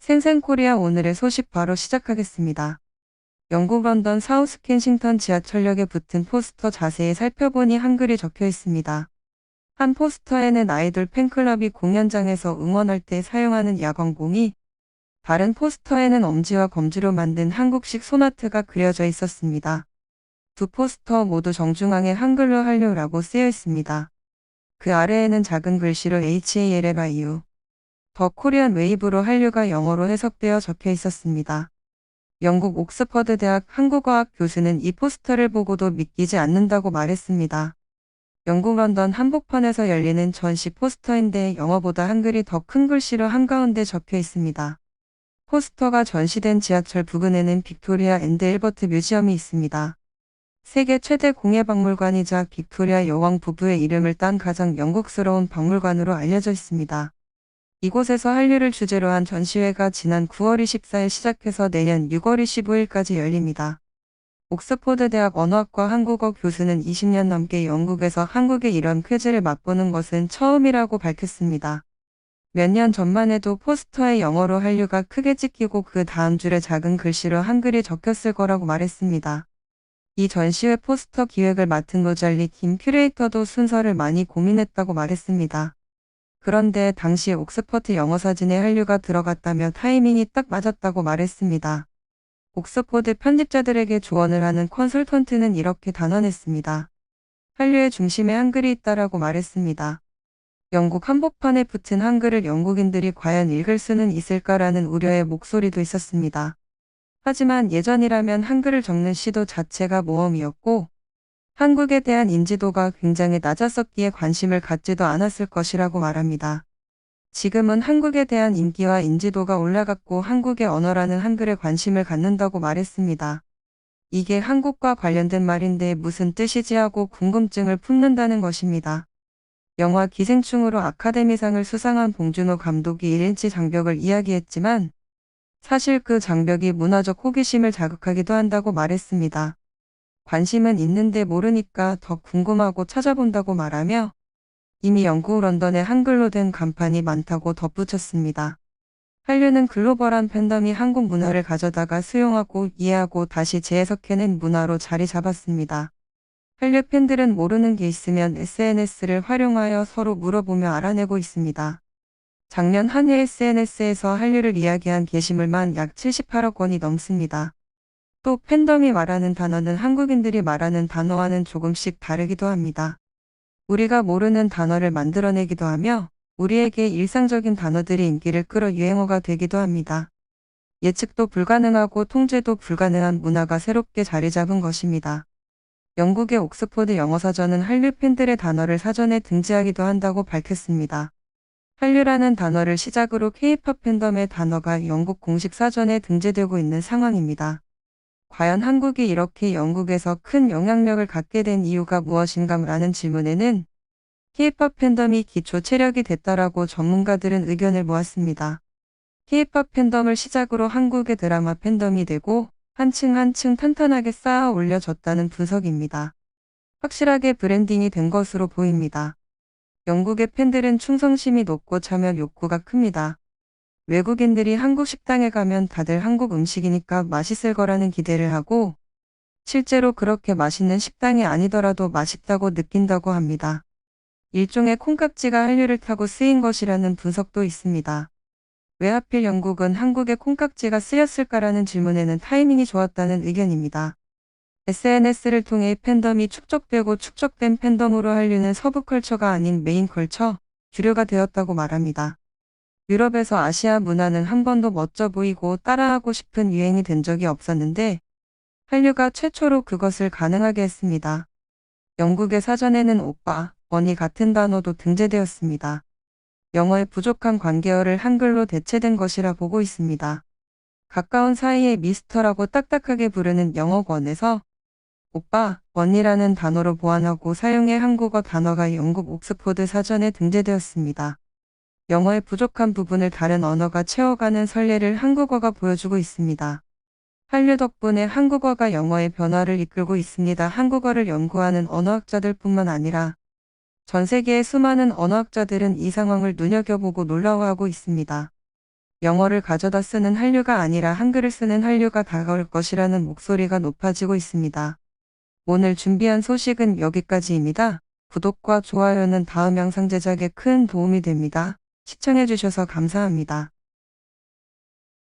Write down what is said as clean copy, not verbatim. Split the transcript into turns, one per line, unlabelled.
생생코리아 오늘의 소식 바로 시작하겠습니다. 영국 런던 사우스 켄싱턴 지하철역에 붙은 포스터 자세히 살펴보니 한글이 적혀 있습니다. 한 포스터에는 아이돌 팬클럽이 공연장에서 응원할 때 사용하는 야광봉이, 다른 포스터에는 엄지와 검지로 만든 한국식 소나트가 그려져 있었습니다. 두 포스터 모두 정중앙에 한글로 한류라고 쓰여 있습니다. 그 아래에는 작은 글씨로 HALLIU, 더 코리안 웨이브로 한류가 영어로 해석되어 적혀 있었습니다. 영국 옥스퍼드 대학 한국어학 교수는 이 포스터를 보고도 믿기지 않는다고 말했습니다. 영국 런던 한복판에서 열리는 전시 포스터인데 영어보다 한글이 더 큰 글씨로 한가운데 적혀 있습니다. 포스터가 전시된 지하철 부근에는 빅토리아 앤드 엘버트 뮤지엄이 있습니다. 세계 최대 공예박물관이자 빅토리아 여왕 부부의 이름을 딴 가장 영국스러운 박물관으로 알려져 있습니다. 이곳에서 한류를 주제로 한 전시회가 지난 9월 24일 시작해서 내년 6월 25일까지 열립니다. 옥스퍼드 대학 언어학과 한국어 교수는 20년 넘게 영국에서 한국의 이런 퀴즈를 맛보는 것은 처음이라고 밝혔습니다. 몇 년 전만 해도 포스터에 영어로 한류가 크게 찍히고 그 다음 줄에 작은 글씨로 한글이 적혔을 거라고 말했습니다. 이 전시회 포스터 기획을 맡은 로잘리 김 큐레이터도 순서를 많이 고민했다고 말했습니다. 그런데 당시 옥스퍼드 영어 사진에 한류가 들어갔다며 타이밍이 딱 맞았다고 말했습니다. 옥스퍼드 편집자들에게 조언을 하는 컨설턴트는 이렇게 단언했습니다. 한류의 중심에 한글이 있다라고 말했습니다. 영국 한복판에 붙은 한글을 영국인들이 과연 읽을 수는 있을까라는 우려의 목소리도 있었습니다. 하지만 예전이라면 한글을 적는 시도 자체가 모험이었고 한국에 대한 인지도가 굉장히 낮았었기에 관심을 갖지도 않았을 것이라고 말합니다. 지금은 한국에 대한 인기와 인지도가 올라갔고 한국의 언어라는 한글에 관심을 갖는다고 말했습니다. 이게 한국과 관련된 말인데 무슨 뜻이지 하고 궁금증을 품는다는 것입니다. 영화 기생충으로 아카데미상을 수상한 봉준호 감독이 1인치 장벽을 이야기했지만 사실 그 장벽이 문화적 호기심을 자극하기도 한다고 말했습니다. 관심은 있는데 모르니까 더 궁금하고 찾아본다고 말하며 이미 영국 런던에 한글로 된 간판이 많다고 덧붙였습니다. 한류는 글로벌한 팬덤이 한국 문화를 가져다가 수용하고 이해하고 다시 재해석해낸 문화로 자리 잡았습니다. 한류 팬들은 모르는 게 있으면 SNS를 활용하여 서로 물어보며 알아내고 있습니다. 작년 한 해 SNS에서 한류를 이야기한 게시물만 약 78억 건이 넘습니다. 또 팬덤이 말하는 단어는 한국인들이 말하는 단어와는 조금씩 다르기도 합니다. 우리가 모르는 단어를 만들어내기도 하며 우리에게 일상적인 단어들이 인기를 끌어 유행어가 되기도 합니다. 예측도 불가능하고 통제도 불가능한 문화가 새롭게 자리 잡은 것입니다. 영국의 옥스퍼드 영어사전은 한류 팬들의 단어를 사전에 등재하기도 한다고 밝혔습니다. 한류라는 단어를 시작으로 K-팝 팬덤의 단어가 영국 공식 사전에 등재되고 있는 상황입니다. 과연 한국이 이렇게 영국에서 큰 영향력을 갖게 된 이유가 무엇인가 라는 질문에는 K-팝 팬덤이 기초 체력이 됐다라고 전문가들은 의견을 모았습니다. K-팝 팬덤을 시작으로 한국의 드라마 팬덤이 되고 한층 한층 탄탄하게 쌓아 올려졌다는 분석입니다. 확실하게 브랜딩이 된 것으로 보입니다. 영국의 팬들은 충성심이 높고 참여 욕구가 큽니다. 외국인들이 한국 식당에 가면 다들 한국 음식이니까 맛있을 거라는 기대를 하고 실제로 그렇게 맛있는 식당이 아니더라도 맛있다고 느낀다고 합니다. 일종의 콩깍지가 한류를 타고 쓰인 것이라는 분석도 있습니다. 왜 하필 영국은 한국에 콩깍지가 쓰였을까라는 질문에는 타이밍이 좋았다는 의견입니다. SNS를 통해 팬덤이 축적되고 축적된 팬덤으로 한류는 서부 컬처가 아닌 메인 컬처, 주류가 되었다고 말합니다. 유럽에서 아시아 문화는 한 번도 멋져 보이고 따라하고 싶은 유행이 된 적이 없었는데 한류가 최초로 그것을 가능하게 했습니다. 영국의 사전에는 오빠, 언니 같은 단어도 등재되었습니다. 영어의 부족한 관계어를 한글로 대체된 것이라 보고 있습니다. 가까운 사이에 미스터라고 딱딱하게 부르는 영어권에서 오빠, 언니라는 단어로 보완하고 사용해 한국어 단어가 영국 옥스퍼드 사전에 등재되었습니다. 영어의 부족한 부분을 다른 언어가 채워가는 선례를 한국어가 보여주고 있습니다. 한류 덕분에 한국어가 영어의 변화를 이끌고 있습니다. 한국어를 연구하는 언어학자들 뿐만 아니라 전 세계의 수많은 언어학자들은 이 상황을 눈여겨보고 놀라워하고 있습니다. 영어를 가져다 쓰는 한류가 아니라 한글을 쓰는 한류가 다가올 것이라는 목소리가 높아지고 있습니다. 오늘 준비한 소식은 여기까지입니다. 구독과 좋아요는 다음 영상 제작에 큰 도움이 됩니다. 시청해주셔서 감사합니다.